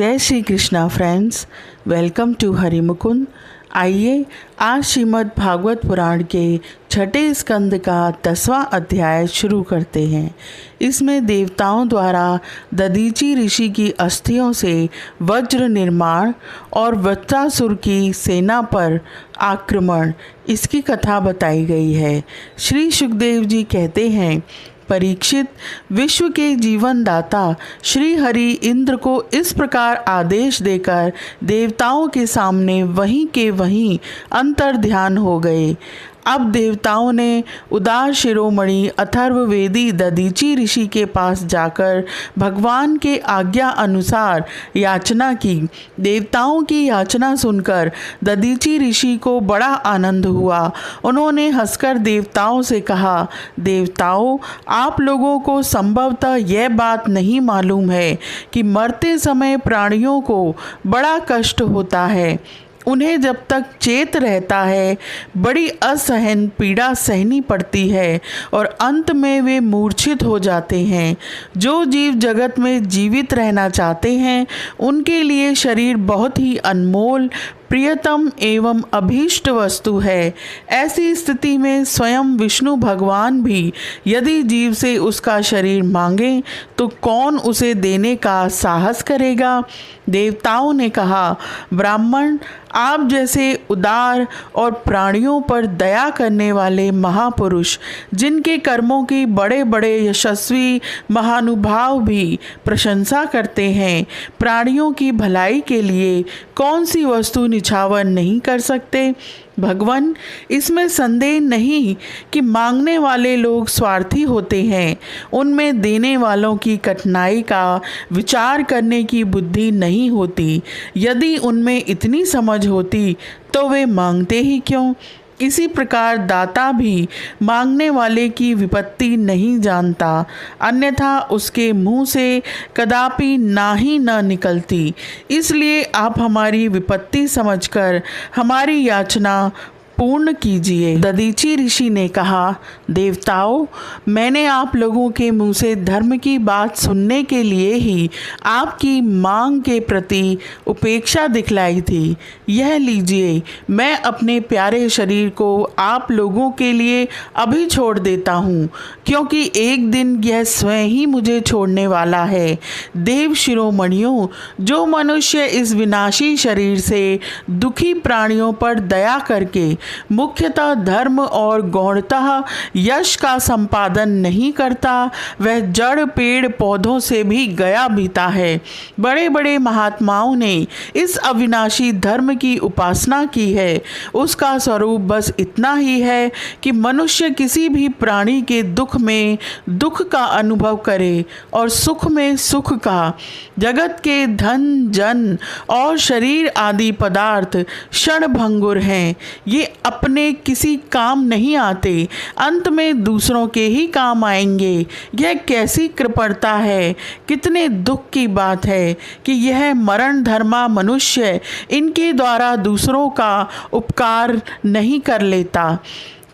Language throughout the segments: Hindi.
जय Shri Krishna friends, welcome to Harimukund. आइए आज श्रीमद् भागवत पुराण के छठे स्कंद का 10वां अध्याय शुरू करते हैं। इसमें देवताओं द्वारा दधीचि ऋषि की अस्थियों से वज्र निर्माण और वृत्रासुर की सेना पर आक्रमण, इसकी कथा बताई गई है। श्री सुखदेव जी कहते हैं, परीक्षित, विश्व के जीवन दाता श्री हरि इंद्र को इस प्रकार आदेश देकर देवताओं के सामने वहीं के वहीं अंतर्ध्यान हो गए। अब देवताओं ने उदार शिरोमणि अथर्ववेदी दधीचि ऋषि के पास जाकर भगवान के आज्ञा अनुसार याचना की। देवताओं की याचना सुनकर दधीचि ऋषि को बड़ा आनंद हुआ। उन्होंने हंसकर देवताओं से कहा, देवताओं, आप लोगों को संभवतः यह बात नहीं मालूम है कि मरते समय प्राणियों को बड़ा कष्ट होता है। उन्हें जब तक चेत रहता है बड़ी असहन पीड़ा सहनी पड़ती है और अंत में वे मूर्छित हो जाते हैं। जो जीव जगत में जीवित रहना चाहते हैं उनके लिए शरीर बहुत ही अनमोल, प्रियतम एवं अभीष्ट वस्तु है। ऐसी स्थिति में स्वयं विष्णु भगवान भी यदि जीव से उसका शरीर मांगे तो कौन उसे देने का साहस करेगा। देवताओं ने कहा, ब्राह्मण, आप जैसे उदार और प्राणियों पर दया करने वाले महापुरुष, जिनके कर्मों की बड़े बड़े यशस्वी महानुभाव भी प्रशंसा करते हैं, प्राणियों की भलाई के लिए कौन सी वस्तु निछावर नहीं कर सकते। भगवान, इसमें संदेह नहीं कि मांगने वाले लोग स्वार्थी होते हैं। उनमें देने वालों की कठिनाई का विचार करने की बुद्धि नहीं होती। यदि उनमें इतनी समझ होती तो वे मांगते ही क्यों। इसी प्रकार दाता भी मांगने वाले की विपत्ति नहीं जानता, अन्यथा उसके मुंह से कदापि ना ही न निकलती। इसलिए आप हमारी विपत्ति समझकर हमारी याचना पूर्ण कीजिए। दधीचि ऋषि ने कहा, देवताओं, मैंने आप लोगों के मुंह से धर्म की बात सुनने के लिए ही आपकी मांग के प्रति उपेक्षा दिखलाई थी। यह लीजिए, मैं अपने प्यारे शरीर को आप लोगों के लिए अभी छोड़ देता हूँ, क्योंकि एक दिन यह स्वयं ही मुझे छोड़ने वाला है। देव शिरोमणियों, जो मनुष्य इस विनाशी शरीर से दुखी प्राणियों पर दया करके मुख्यतः धर्म और गौणतः यश का संपादन नहीं करता, वह जड़ पेड़ पौधों से भी गया बीता है। बड़े बड़े महात्माओं ने इस अविनाशी धर्म की उपासना की है। उसका स्वरूप बस इतना ही है कि मनुष्य किसी भी प्राणी के दुख में दुख का अनुभव करे और सुख में सुख का। जगत के धन, जन और शरीर आदि पदार्थ क्षणभंगुर हैं। ये अपने किसी काम नहीं आते, अंत में दूसरों के ही काम आएंगे। यह कैसी कृपणता है, कितने दुख की बात है कि यह मरण धर्मा मनुष्य इनके द्वारा दूसरों का उपकार नहीं कर लेता।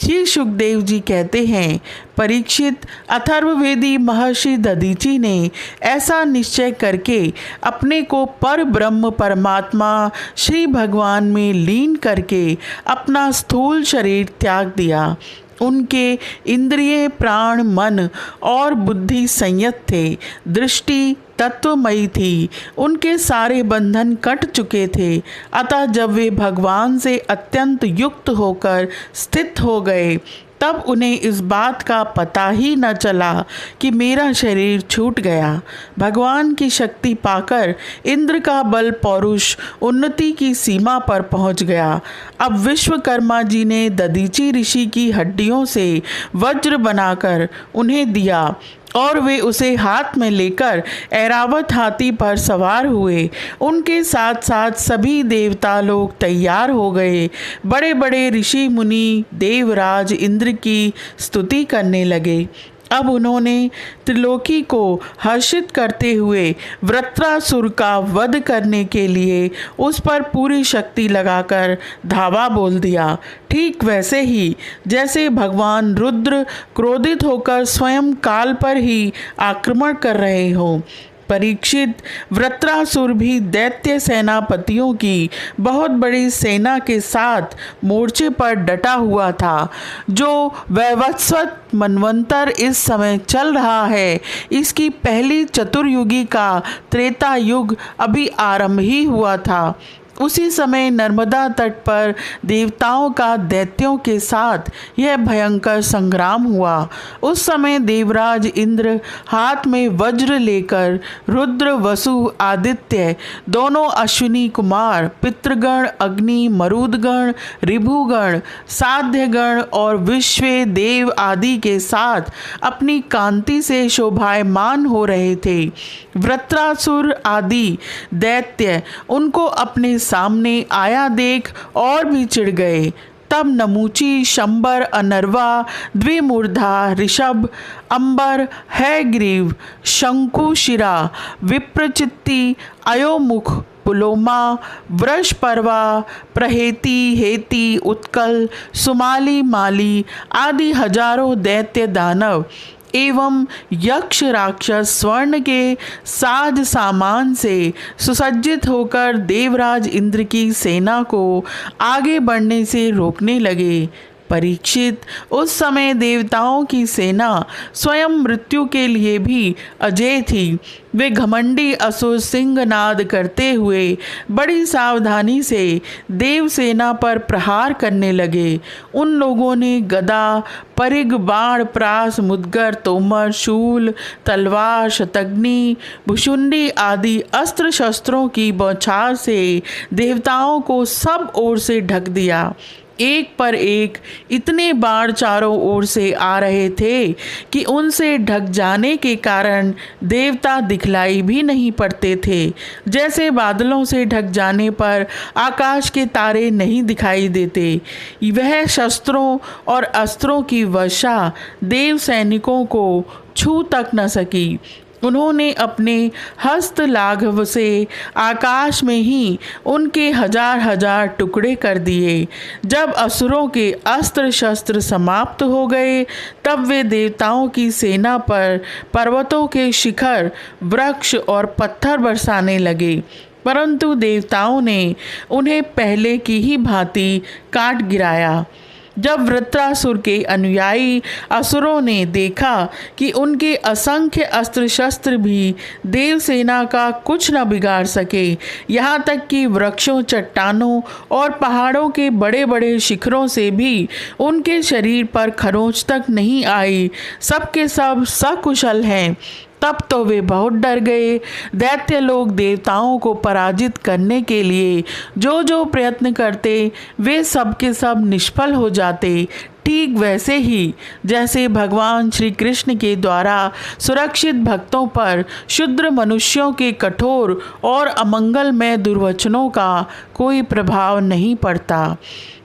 श्री सुखदेव जी कहते हैं, परीक्षित, अथर्ववेदी महर्षि दधीचि ने ऐसा निश्चय करके अपने को पर ब्रह्म परमात्मा श्री भगवान में लीन करके अपना स्थूल शरीर त्याग दिया। उनके इंद्रिय, प्राण, मन और बुद्धि संयत थे। दृष्टि तत्वमयी थी। उनके सारे बंधन कट चुके थे। अतः जब वे भगवान से अत्यंत युक्त होकर स्थित हो गए तब उन्हें इस बात का पता ही न चला कि मेरा शरीर छूट गया। भगवान की शक्ति पाकर इंद्र का बल पौरुष उन्नति की सीमा पर पहुंच गया। अब विश्वकर्मा जी ने दधीचि ऋषि की हड्डियों से वज्र बनाकर उन्हें दिया और वे उसे हाथ में लेकर ऐरावत हाथी पर सवार हुए। उनके साथ साथ सभी देवता लोग तैयार हो गए। बड़े बड़े ऋषि मुनि देवराज इंद्र की स्तुति करने लगे। अब उन्होंने त्रिलोकी को हर्षित करते हुए वृत्रासुर का वध करने के लिए उस पर पूरी शक्ति लगाकर धावा बोल दिया। ठीक वैसे ही जैसे भगवान रुद्र क्रोधित होकर स्वयं काल पर ही आक्रमण कर रहे हों। परीक्षित, वृत्रासुर भी दैत्य सेनापतियों की बहुत बड़ी सेना के साथ मोर्चे पर डटा हुआ था। जो वैवस्वत मनवंतर इस समय चल रहा है, इसकी पहली चतुर्युगी का त्रेता युग अभी आरंभ ही हुआ था। उसी समय नर्मदा तट पर देवताओं का दैत्यों के साथ यह भयंकर संग्राम हुआ। उस समय देवराज इंद्र हाथ में वज्र लेकर रुद्र, वसु, आदित्य, दोनों अश्विनी कुमार, पितृगण, अग्नि, मरुदगण, ऋभुगण, साध्यगण और विश्व देव आदि के साथ अपनी कांति से शोभायमान हो रहे थे। वृत्रासुर आदि दैत्य उनको अपने सामने आया देख और भी चिढ़ गए। तब नमूची, शंबर, अनर्वा, द्विमूर्धा, ऋषभ, अंबर, हैग्रीव, शंकुशिरा, विप्रचित्ति, अयोमुख, पुलोमा, वृषपर्वा, प्रहेति, हेति, उत्कल, सुमाली, माली आदि हजारों दैत्य दानव एवं यक्ष राक्षस स्वर्ण के साज सामान से सुसज्जित होकर देवराज इंद्र की सेना को आगे बढ़ने से रोकने लगे। परीक्षित, उस समय देवताओं की सेना स्वयं मृत्यु के लिए भी अजेय थी। वे घमंडी असुर सिंहनाद करते हुए बड़ी सावधानी से देवसेना पर प्रहार करने लगे। उन लोगों ने गदा, परिग, बाण, प्रास, मुद्गर, तोमर, शूल, तलवार, शतग्नि, भुशुंडी आदि अस्त्र शस्त्रों की बौछार से देवताओं को सब ओर से ढक दिया। एक पर एक इतने बाण चारों ओर से आ रहे थे कि उनसे ढक जाने के कारण देवता दिखलाई भी नहीं पड़ते थे। जैसे बादलों से ढक जाने पर आकाश के तारे नहीं दिखाई देते, वह शस्त्रों और अस्त्रों की वर्षा देव सैनिकों को छू तक न सकी। उन्होंने अपने हस्त लाघव से आकाश में ही उनके हजार हजार टुकड़े कर दिए। जब असुरों के अस्त्र शस्त्र समाप्त हो गए, तब वे देवताओं की सेना पर पर्वतों के शिखर, वृक्ष और पत्थर बरसाने लगे, परंतु देवताओं ने उन्हें पहले की ही भांति काट गिराया। जब वृत्रासुर के अनुयायी असुरों ने देखा कि उनके असंख्य अस्त्र शस्त्र भी देवसेना का कुछ न बिगाड़ सके, यहाँ तक कि वृक्षों, चट्टानों और पहाड़ों के बड़े बड़े शिखरों से भी उनके शरीर पर खरोंच तक नहीं आई, सब के सब सकुशल हैं, तब तो वे बहुत डर गए। दैत्य लोग देवताओं को पराजित करने के लिए जो जो प्रयत्न करते, वे सब के सब निष्फल हो जाते। ठीक वैसे ही जैसे भगवान श्री कृष्ण के द्वारा सुरक्षित भक्तों पर शुद्र मनुष्यों के कठोर और अमंगलमय दुर्वचनों का कोई प्रभाव नहीं पड़ता।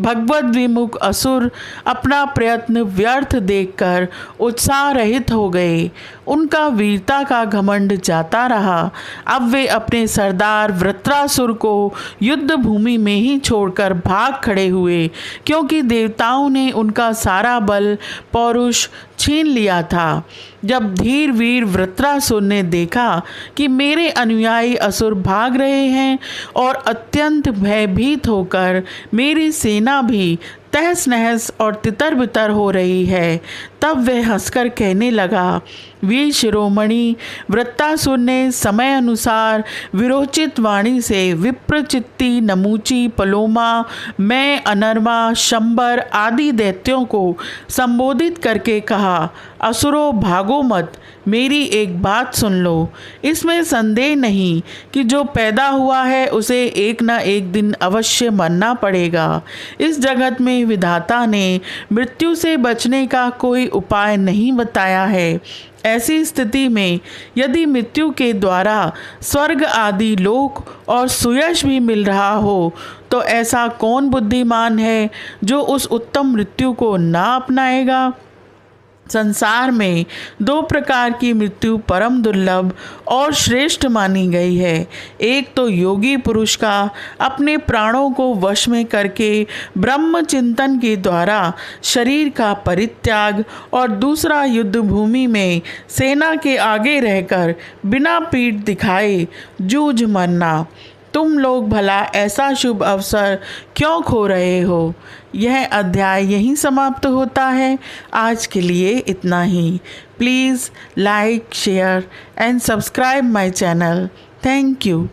भगवत विमुख असुर अपना प्रयत्न व्यर्थ देखकर उत्साह रहित हो गए। उनका वीरता का घमंड जाता रहा। अब वे अपने सरदार वृत्रासुर को युद्ध भूमि में ही छोड़कर भाग खड़े हुए, क्योंकि देवताओं ने उनका सारा बल पौरुष छीन लिया था। जब धीर वीर वृत्रासुर ने देखा कि मेरे अनुयायी असुर भाग रहे हैं और अत्यंत भयभीत होकर मेरी सेना भी तहस नहस और तितर बितर हो रही है, तब वह हंसकर कहने लगा, वीर शिरोमणि, वृत्तासुर ने समय अनुसार विरोचित वाणी से विप्रचित्ति, नमूची, पलोमा, मैं, अनर्मा, शंबर आदि दैत्यों को संबोधित करके कहा, असुरो भागो मत, मेरी एक बात सुन लो। इसमें संदेह नहीं कि जो पैदा हुआ है उसे एक न एक दिन अवश्य मरना पड़ेगा। इस जगत में विधाता ने मृत्यु से बचने का कोई उपाय नहीं बताया है। ऐसी स्थिति में यदि मृत्यु के द्वारा स्वर्ग आदि लोक और सुयश भी मिल रहा हो, तो ऐसा कौन बुद्धिमान है जो उस उत्तम मृत्यु को ना अपनाएगा। संसार में दो प्रकार की मृत्यु परम दुर्लभ और श्रेष्ठ मानी गई है। एक तो योगी पुरुष का अपने प्राणों को वश में करके ब्रह्म चिंतन के द्वारा शरीर का परित्याग, और दूसरा युद्ध भूमि में सेना के आगे रहकर बिना पीठ दिखाए जूझ मरना। तुम लोग भला ऐसा शुभ अवसर क्यों खो रहे हो? यह अध्याय यहीं समाप्त होता है। आज के लिए इतना ही। Please like, share and subscribe my channel. Thank you.